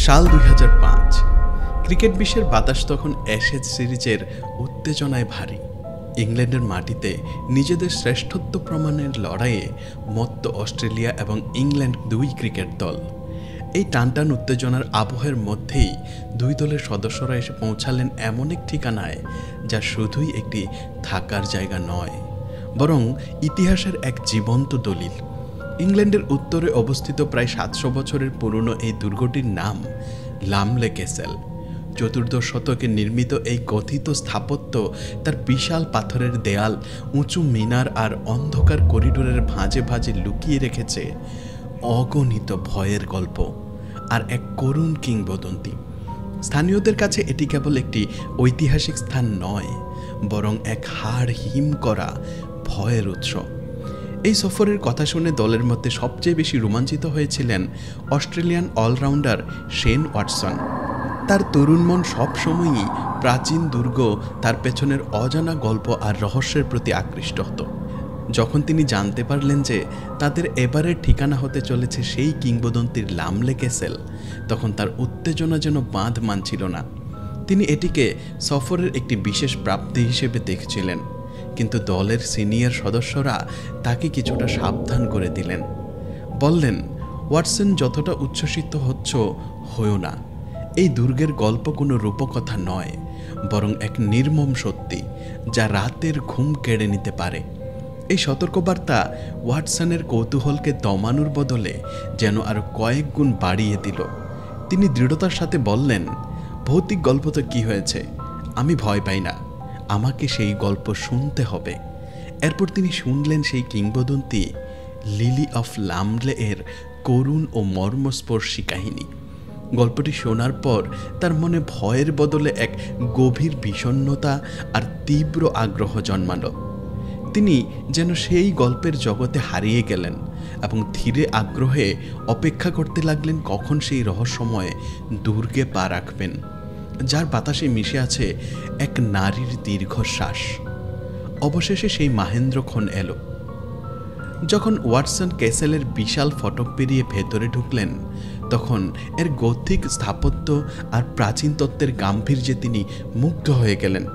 সাল ২০০৫। ক্রিকেট বিশ্বের বাতাস তখন অ্যাশেজ সিরিজের উত্তেজনায় ভারী। ইংল্যান্ডের মাটিতে নিজেদের শ্রেষ্ঠত্ব প্রমাণের লড়াইয়ে মত্ত অস্ট্রেলিয়া এবং ইংল্যান্ড দুই ক্রিকেট দল। এই টানটান উত্তেজনার আবহের মধ্যেই দুই দলের সদস্যরা এসে পৌঁছালেন এমন এক ঠিকানায় যা শুধুই একটি থাকার জায়গা নয়, বরং ইতিহাসের এক জীবন্ত দলিল। ইংল্যান্ডের উত্তরে অবস্থিত প্রায় ৭০০ বছরের পুরনো এই দুর্গটির নাম লামলে ক্যাসেল। চতুর্দশ শতকে নির্মিত এই কথিত স্থাপত্য তার বিশাল পাথরের দেয়াল, উঁচু মিনার আর অন্ধকার করিডোরের ভাঁজে ভাঁজে লুকিয়ে রেখেছে অগণিত ভয়ের গল্প আর এক করুণ কিংবদন্তি। স্থানীয়দের কাছে এটি কেবল একটি ঐতিহাসিক স্থান নয়, বরং এক হাড় হিম করা ভয়ের উৎস। এই সফরের কথা শুনে দলের মধ্যে সবচেয়ে বেশি রোমাঞ্চিত হয়েছিলেন অস্ট্রেলিয়ান অলরাউন্ডার শেন ওয়াটসন। তার তরুণ মন সবসময়ই প্রাচীন দুর্গ, তার পেছনের অজানা গল্প আর রহস্যের প্রতি আকৃষ্ট হতো। যখন তিনি জানতে পারলেন যে তাদের এবারের ঠিকানা হতে চলেছে সেই কিংবদন্তির লামলে ক্যাসেল, তখন তার উত্তেজনা যেন বাঁধ মানছিল না। তিনি এটিকে সফরের একটি বিশেষ প্রাপ্তি হিসেবে দেখছিলেন, কিন্তু দলের সিনিয়র সদস্যরা তাকে কিছুটা সাবধান করে দিলেন। বললেন, ওয়াটসন, যতটা উচ্ছ্বসিত হচ্ছ হয়ো না। এই দুর্গের গল্প কোনো রূপকথা নয়, বরং এক নির্মম সত্যি যা রাতের ঘুম কেড়ে নিতে পারে। এই সতর্কবার্তা ওয়াটসনের কৌতূহলকে দমানোর বদলে যেন আরও কয়েক গুণ বাড়িয়ে দিল। তিনি দৃঢ়তার সাথে বললেন, ভৌতিক গল্প তো কী হয়েছে, আমি ভয় পাই না, আমাকে সেই গল্প শুনতে হবে। এরপর তিনি শুনলেন সেই কিংবদন্তি লিলি অফ লামলে এর করুণ ও মর্মস্পর্শী কাহিনী। গল্পটি শোনার পর তার মনে ভয়ের বদলে এক গভীর বিষণ্ণতা আর তীব্র আগ্রহ জন্মালো। তিনি যেন সেই গল্পের জগতে হারিয়ে গেলেন এবং ধীরে আগ্রহে অপেক্ষা করতে লাগলেন কখন সেই রহস্যময় দুর্গে পা রাখবেন, যার বাতাসে মিশে আছে এক নারীর দীর্ঘশ্বাস। অবশেষে সেই মাহেন্দ্রক্ষণ এলো। যখন ওয়াটসন ক্যাসেলের বিশাল ফটক পেরিয়ে ভেতরে ঢুকলেন, তখন এর গথিক স্থাপত্য আর প্রাচীন তত্ত্বের গাম্ভীর্যে তিনি মুগ্ধ হয়ে গেলেন।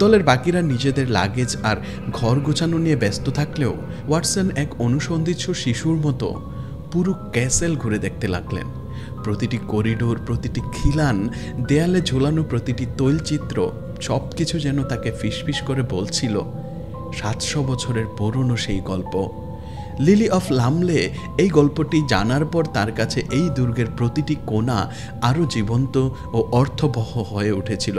দলের বাকিরা নিজেদের লাগেজ আর ঘর গোছানো নিয়ে ব্যস্ত থাকলেও ওয়াটসন এক অনুসন্ধিৎসু শিশুর মতো পুরো ক্যাসেল ঘুরে দেখতে লাগলেন। প্রতিটি করিডোর, প্রতিটি খিলান, দেয়ালে ঝোলানো প্রতিটি তৈলচিত্র, সব কিছু যেন তাকে ফিসফিস করে বলছিল ৭০০ বছরের পুরনো সেই গল্প। লিলি অফ লামলে এই গল্পটি জানার পর তার কাছে এই দুর্গের প্রতিটি কোণা আরও জীবন্ত ও অর্থবহ হয়ে উঠেছিল।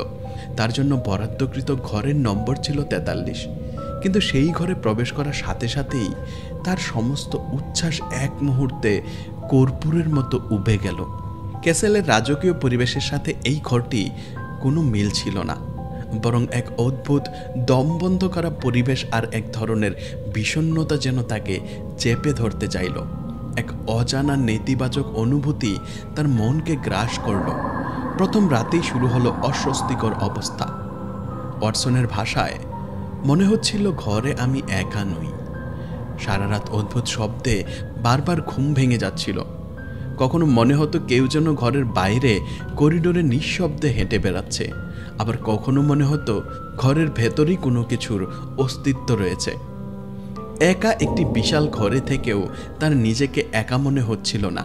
তার জন্য বরাদ্দকৃত ঘরের নম্বর ছিল ৪৩, কিন্তু সেই ঘরে প্রবেশ করার সাথে সাথেই তার সমস্ত উচ্ছ্বাস এক মুহূর্তে কর্পূরের মতো উবে গেল। ক্যাসেলের রাজকীয় পরিবেশের সাথে এই ঘরটি কোনো মিল ছিল না, বরং এক অদ্ভুত দমবন্ধ করা পরিবেশ আর এক ধরনের বিষণ্ণতা যেন তাকে চেপে ধরতে চাইল। এক অজানা নেতিবাচক অনুভূতি তার মনকে গ্রাস করল। প্রথম রাতেই শুরু হলো অস্বস্তিকর অবস্থা। ওয়াটসনের ভাষায়, মনে হচ্ছিল ঘরে আমি একা নই। সারা রাত অদ্ভুত শব্দে বারবার ঘুম ভেঙে যাচ্ছিল। কখনো মনে হতো কেউ যেন ঘরের বাইরে করিডোরে নিঃশব্দে হেঁটে বেড়াচ্ছে, আবার কখনো মনে হতো ঘরের ভেতরেই কোনো কিছুর অস্তিত্ব রয়েছে। একা একটি বিশাল ঘরে থেকেও তার নিজেকে একা মনে হচ্ছিল না,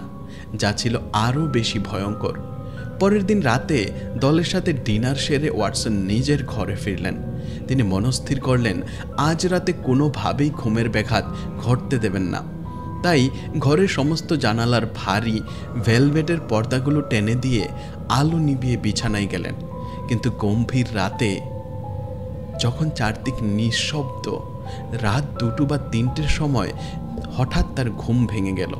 যা ছিল আরও বেশি ভয়ঙ্কর। পরের দিন রাতে দলের সাথে ডিনার সেরে ওয়াটসন নিজের ঘরে ফিরলেন। তিনি মনস্থির করলেন আজ রাতে কোনোভাবেই ঘুমের ব্যাঘাত ঘটতে দেবেন না। তাই ঘরের সমস্ত জানালার ভারী ভেলভেটের পর্দাগুলো টেনে দিয়ে আলো নিভিয়ে বিছানায় গেলেন। কিন্তু গম্ভীর রাতে, যখন চারদিক নিঃশব্দ, রাত ২টো বা ৩টের সময় হঠাৎ তার ঘুম ভেঙে গেল।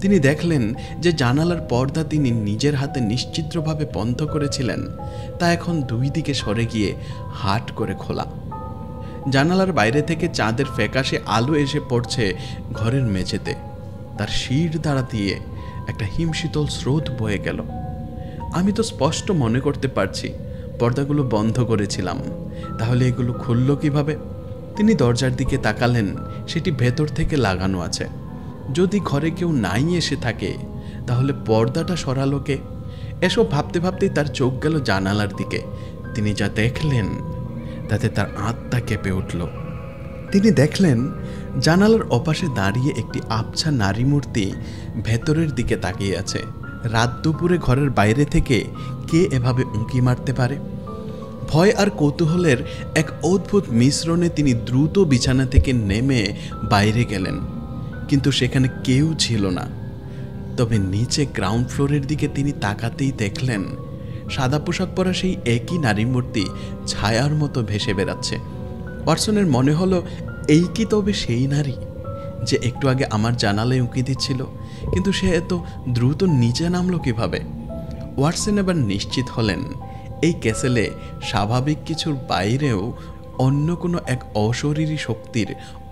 তিনি দেখলেন যে জানালার পর্দা তিনি নিজের হাতে নিশ্চিদ্রভাবে বন্ধ করেছিলেন, তা এখন দুই দিকে সরে গিয়ে হাট করে খোলা। জানালার বাইরে থেকে চাঁদের ফ্যাকাশে আলো এসে পড়ছে ঘরের মেঝেতে। তার শির দ্বারা দিয়ে একটা হিমশীতল স্রোত বয়ে গেল। আমি তো স্পষ্ট মনে করতে পারছি পর্দাগুলো বন্ধ করেছিলাম, তাহলে এগুলো খুলল কিভাবে? তিনি দরজার দিকে তাকালেন, সেটি ভেতর থেকে লাগানো আছে। যদি ঘরে কেউ নাই এসে থাকে, তাহলে পর্দাটা সরালো কে? এসব ভাবতে ভাবতেই তার চোখ গেল জানালার দিকে। তিনি যা দেখলেন তাতে তার আত্মা কেঁপে উঠল। তিনি দেখলেন জানালার ওপাশে দাঁড়িয়ে একটি আবছা নারী মূর্তি ভেতরের দিকে তাকিয়ে আছে। রাত দুপুরে ঘরের বাইরে থেকে কে এভাবে উঁকি মারতে পারে? ভয় আর কৌতূহলের এক অদ্ভুত মিশ্রণে তিনি দ্রুত বিছানা থেকে নেমে বাইরে গেলেন, কিন্তু সেখানে কেউ ছিল না। তবে নিচে গ্রাউন্ড ফ্লোরের দিকে তিনি তাকাতেই দেখলেন সাদা পোশাক পরা সেই একই নারী মূর্তি ছায়ার মতো ভেসে বেড়াচ্ছে। ওয়াটসনের মনে হলো, এই কি তবে সেই নারী যে একটু আগে আমার জানালায় উঁকি দিচ্ছিল? কিন্তু সে এত দ্রুত নিচে নামলো কিভাবে? ওয়াটসন এবার নিশ্চিত হলেন এই ক্যাসেলে স্বাভাবিক কিছুর বাইরেও অন্য কোনো এক অশরীরী শক্তির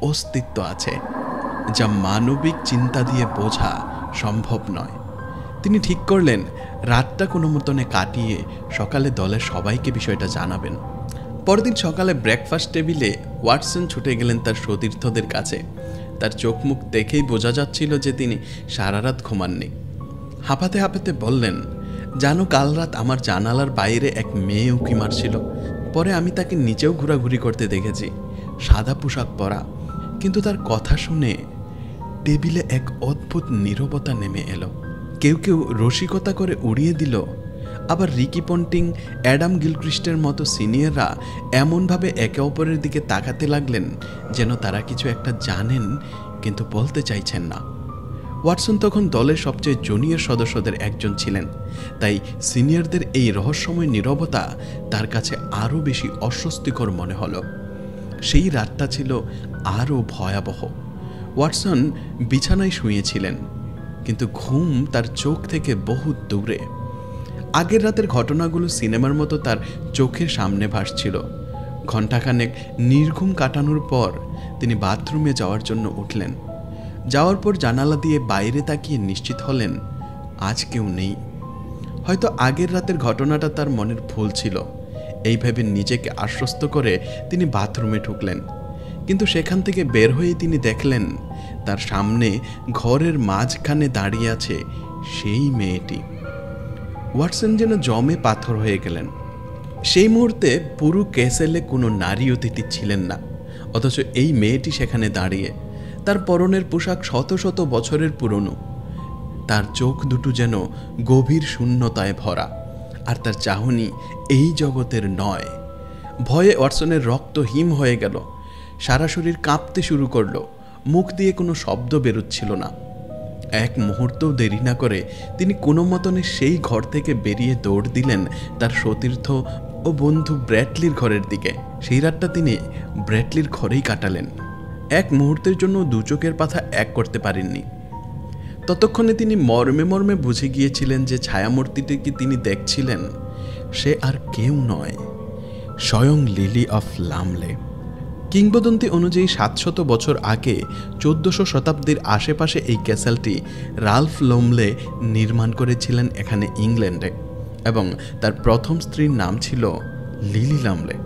অস্তিত্ব আছে, যা মানবিক চিন্তা দিয়ে বোঝা সম্ভব নয়। তিনি ঠিক করলেন রাতটা কোনো মতনে কাটিয়ে সকালে দলের সবাইকে বিষয়টা জানাবেন। পরদিন সকালে ব্রেকফাস্ট টেবিলে ওয়াটসন ছুটে গেলেন তার সতীর্থদের কাছে। তার চোখ মুখ দেখেই বোঝা যাচ্ছিল যে তিনি সারা রাত ঘুমাননি। হাঁপাতে হাঁপাতে বললেন, জানো, কাল রাত আমার জানালার বাইরে এক মেয়ে উঁকি মারছিল। পরে আমি তাকে নিচেও ঘোরাঘুরি করতে দেখেছি, সাদা পোশাক পরা। কিন্তু তার কথা শুনে টেবিলে এক অদ্ভুত নীরবতা নেমে এলো। কেউ কেউ রসিকতা করে উড়িয়ে দিল, আবার রিকি পন্টিং, অ্যাডাম গিলক্রিস্টের মতো সিনিয়ররা এমনভাবে একে অপরের দিকে তাকাতে লাগলেন যেন তারা কিছু একটা জানেন কিন্তু বলতে চাইছেন না। ওয়াটসন তখন দলের সবচেয়ে জুনিয়র সদস্যদের একজন ছিলেন, তাই সিনিয়রদের এই রহস্যময় নীরবতা তার কাছে আরও বেশি অস্বস্তিকর মনে হলো। সেই রাতটা ছিল আরও ভয়াবহ। ওয়াটসন বিছানায় শুয়েছিলেন, কিন্তু ঘুম তার চোখ থেকে বহু দূরে। আগের রাতের ঘটনাগুলো সিনেমার মতো তার চোখের সামনে ভাসছিল। ঘণ্টাখানেক নির্ঘুম কাটানোর পর তিনি বাথরুমে যাওয়ার জন্য উঠলেন। যাওয়ার পর জানালা দিয়ে বাইরে তাকিয়ে নিশ্চিত হলেন আজ কেউ নেই। হয়তো আগের রাতের ঘটনাটা তার মনের ভুল ছিল। এই ভেবে নিজেকে আশ্বস্ত করে তিনি বাথরুমে ঢুকলেন, কিন্তু সেখান থেকে বের হয়ে তিনি দেখলেন তার সামনে ঘরের মাঝখানে দাঁড়িয়ে আছে সেই মেয়েটি। ওয়াটসন যেন জমে পাথর হয়ে গেলেন। সেই মুহূর্তে পুরো ক্যাসেলে কোনো নারী অতিথি ছিলেন না, অথচ এই মেয়েটি সেখানে দাঁড়িয়ে। তার পরনের পোশাক শত শত বছরের পুরনো। তার চোখ দুটো যেন গভীর শূন্যতায় ভরা, আর তার চাহনি এই জগতের নয়। ভয়ে ওয়াটসনের রক্ত হিম হয়ে গেল। সারা শরীর কাঁপতে শুরু করলো। মুখ দিয়ে কোনো শব্দ বেরোচ্ছিল না। এক মুহূর্তও দেরি না করে তিনি কোনো মতনে সেই ঘর থেকে বেরিয়ে দৌড় দিলেন তার সতীর্থ ও বন্ধু ব্র্যাডলির ঘরের দিকে। সেই রাতটা তিনি ব্র্যাডলির ঘরেই কাটালেন। এক মুহূর্তের জন্য দু চোখের পাতা এক করতে পারেননি। ততক্ষণে তিনি মর্মে মর্মে বুঝে গিয়েছিলেন যে ছায়ামূর্তিটিকে তিনি দেখছিলেন সে আর কেউ নয়, স্বয়ং লিলি অফ লামলে। কিংবদন্তি অনুযায়ী 700 বছর আগে 1400 শতাব্দীর আশেপাশে এই ক্যাসেলটি রাল্ফ লামলে নির্মাণ করেছিলেন এখানে ইংল্যান্ডে, এবং তার প্রথম স্ত্রীর নাম ছিল লিলি লামলে,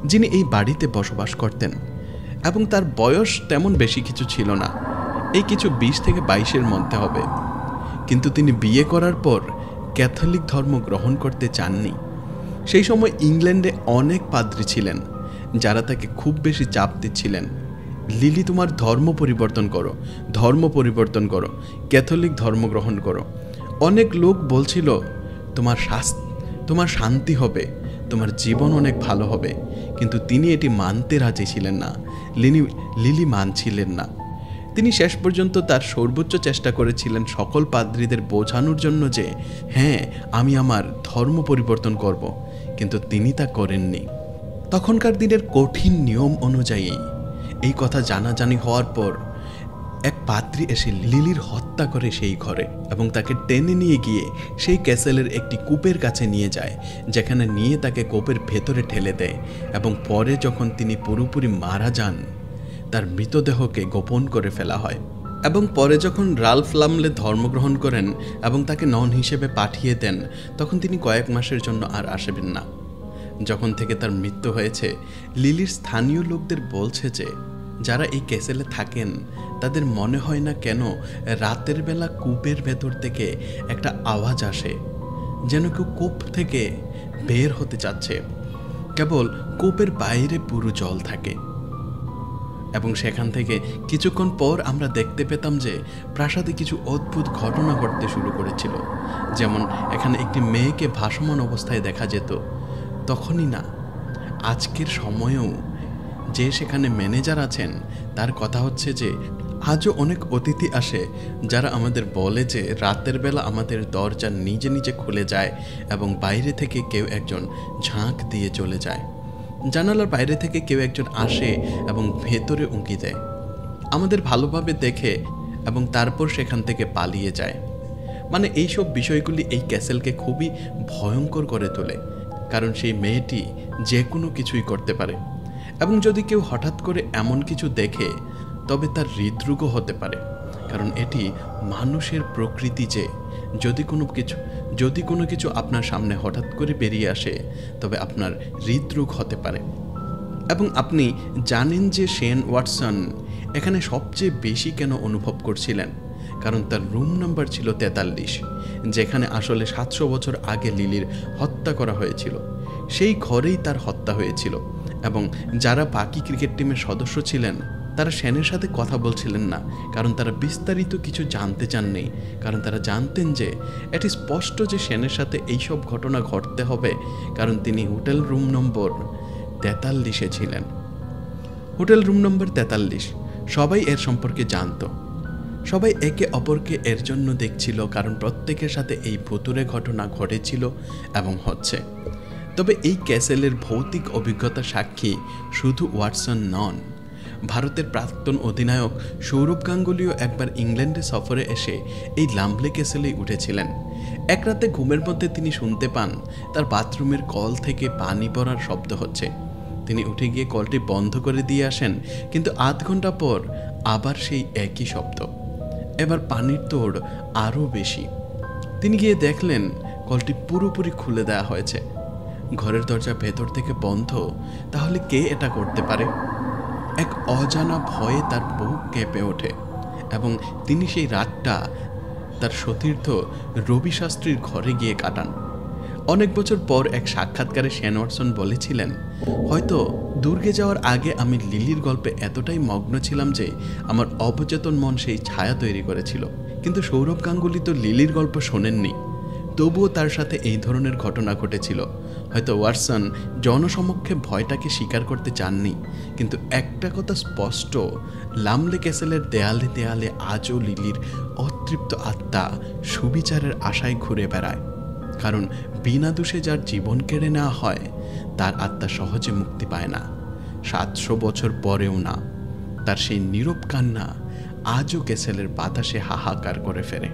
যিনি এই বাড়িতে বসবাস করতেন। এবং তার বয়স তেমন বেশি কিছু ছিল না, এই কিছু 20 থেকে 22-এর মধ্যে হবে। কিন্তু তিনি বিয়ে করার পর ক্যাথলিক ধর্ম গ্রহণ করতে চাননি। সেই সময় ইংল্যান্ডে অনেক পাদ্রী ছিলেন যারা তাকে খুব বেশি চাপ দিচ্ছিলেন, লিলি তোমার ধর্ম পরিবর্তন করো, ধর্ম পরিবর্তন করো, ক্যাথলিক ধর্ম গ্রহণ করো। অনেক লোক বলছিল তোমার শান্তি হবে, তোমার জীবন অনেক ভালো হবে, কিন্তু তিনি এটি মানতে রাজি ছিলেন না। লিলি মানছিলেন না। তিনি শেষ পর্যন্ত তার সর্বোচ্চ চেষ্টা করেছিলেন সকল পাদ্রীদের বোঝানোর জন্য যে হ্যাঁ, আমি আমার ধর্ম পরিবর্তন করব, কিন্তু তিনি তা করেননি। তখনকার দিনের কঠিন নিয়ম অনুযায়ী এই কথা জানাজানি হওয়ার পর এক পাদ্রী এসে লিলির হত্যা করে সেই ঘরে, এবং তাকে টেনে নিয়ে গিয়ে সেই ক্যাসেলের একটি কূপের কাছে নিয়ে যায়, যেখানে নিয়ে তাকে কূপের ভেতরে ঠেলে দেয়। এবং পরে যখন তিনি পুরোপুরি মারা যান, তার মৃতদেহকে গোপন করে ফেলা হয়। এবং পরে যখন রাল্ফ লামলে ধর্মগ্রহণ করেন এবং তাকে নন হিসেবে পাঠিয়ে দেন, তখন তিনি কয়েক মাসের জন্য আর আসবেন না। যখন থেকে তার মৃত্যু হয়েছে, লিলির স্থানীয় লোকদের বলছে যে যারা এই ক্যাসেলে থাকেন তাদের মনে হয় না কেন রাতের বেলা কূপের ভেতর থেকে একটা আওয়াজ আসে, যেন কেউ কূপ থেকে বের হতে চাচ্ছে। কেবল কূপের বাইরে পুরো জল থাকে। এবং সেখান থেকে কিছুক্ষণ পর আমরা দেখতে পেতাম যে প্রাসাদে কিছু অদ্ভুত ঘটনা ঘটতে শুরু করেছিল। যেমন এখানে একটি মেয়েকে ভাসমান অবস্থায় দেখা যেত। তখনই না, আজকের সময়েও যে সেখানে ম্যানেজার আছেন তার কথা হচ্ছে যে আজও অনেক অতিথি আসে যারা আমাদের বলে যে রাতের বেলা আমাদের দরজা নিজে নিজে খুলে যায় এবং বাইরে থেকে কেউ একজন ঝাঁক দিয়ে চলে যায়। জানালার বাইরে থেকে কেউ একজন আসে এবং ভেতরে উঁকি দেয়, আমাদের ভালোভাবে দেখে এবং তারপর সেখান থেকে পালিয়ে যায়। মানে এইসব বিষয়গুলি এই ক্যাসেলকে খুবই ভয়ঙ্কর করে তোলে, কারণ সেই মেয়েটি যে কোনো কিছুই করতে পারে। এবং যদি কেউ হঠাৎ করে এমন কিছু দেখে তবে তার হৃদরোগও হতে পারে, কারণ এটি মানুষের প্রকৃতি যে যদি কোনো কিছু আপনার সামনে হঠাৎ করে বেরিয়ে আসে তবে আপনার হৃদরোগ হতে পারে। এবং আপনি জানেন যে শেন ওয়াটসন এখানে সবচেয়ে বেশি কেন অনুভব করছিলেন, কারণ তার রুম নাম্বার ছিল 43, যেখানে আসলে 700 বছর আগে লিলির হত্যা করা হয়েছিল। সেই ঘরেই তার হত্যা হয়েছিল। এবং যারা বাকি ক্রিকেট টিমের সদস্য ছিলেন তারা শেনের সাথে কথা বলছিলেন না, কারণ তারা বিস্তারিত কিছু জানতে চাননি, কারণ তারা জানতেন যে এটি স্পষ্ট যে শেনের সাথে এইসব ঘটনা ঘটতে হবে, কারণ তিনি হোটেল রুম নম্বর 43-এ ছিলেন। হোটেল রুম নম্বর 43, সবাই এর সম্পর্কে জানত। সবাই একে অপরকে এর জন্য দেখছিল, কারণ প্রত্যেকের সাথে এই ভুতুড়ে ঘটনা ঘটেছিল এবং হচ্ছে। তবে এই ক্যাসেলের ভৌতিক অভিজ্ঞতা সাক্ষী শুধু ওয়াটসন নন, ভারতের প্রাক্তন অধিনায়ক সৌরভ গাঙ্গুলিও একবার ইংল্যান্ডে সফরে এসে এই লামলে ক্যাসেলেই উঠেছিলেন। এক রাতে ঘুমের মধ্যে তিনি শুনতে পান তার বাথরুমের কল থেকে পানি পড়ার শব্দ হচ্ছে। তিনি উঠে গিয়ে কলটি বন্ধ করে দিয়ে আসেন, কিন্তু আধ ঘন্টা পর আবার সেই একই শব্দ। এবার পানির তোড় আরও বেশি। তিনি গিয়ে দেখলেন কলটি পুরোপুরি খুলে দেওয়া হয়েছে। ঘরের দরজা ভেতর থেকে বন্ধ। তাহলে কে এটা করতে পারে? এক অজানা ভয়ে তার বুক কেঁপে ওঠে এবং তিনি সেই রাতটা তার সতীর্থ রবি শাস্ত্রীর ঘরে গিয়ে কাটান। অনেক বছর পর এক সাক্ষাৎকারে শেন ওয়াটসন বলেছিলেন, হয়তো দুর্গে যাওয়ার আগে আমি লিলির গল্পে এতটাই মগ্ন ছিলাম যে আমার অবচেতন মন সেই ছায়া তৈরি করেছিল। কিন্তু সৌরভ গাঙ্গুলি তো লিলির গল্প শোনেননি, তবুও তার সাথে এই ধরনের ঘটনা ঘটেছিল। হয়তো ওয়াটসন জনসমক্ষে ভয়টাকে স্বীকার করতে চাননি, কিন্তু একটা কথা স্পষ্ট, লামলে ক্যাসেলের দেয়ালে দেয়ালে আজও লিলির অতৃপ্ত আত্মা সুবিচারের আশায় ঘুরে বেড়ায়। কারণ বিনা দোষে যার জীবন কেড়ে নেওয়া হয় তার আত্মা সহজে মুক্তি পায় না, 700 বছর পরেও না। তার সেই নীরব কান্না আজও ক্যাসেলের বাতাসে হাহাকার করে ফেরে।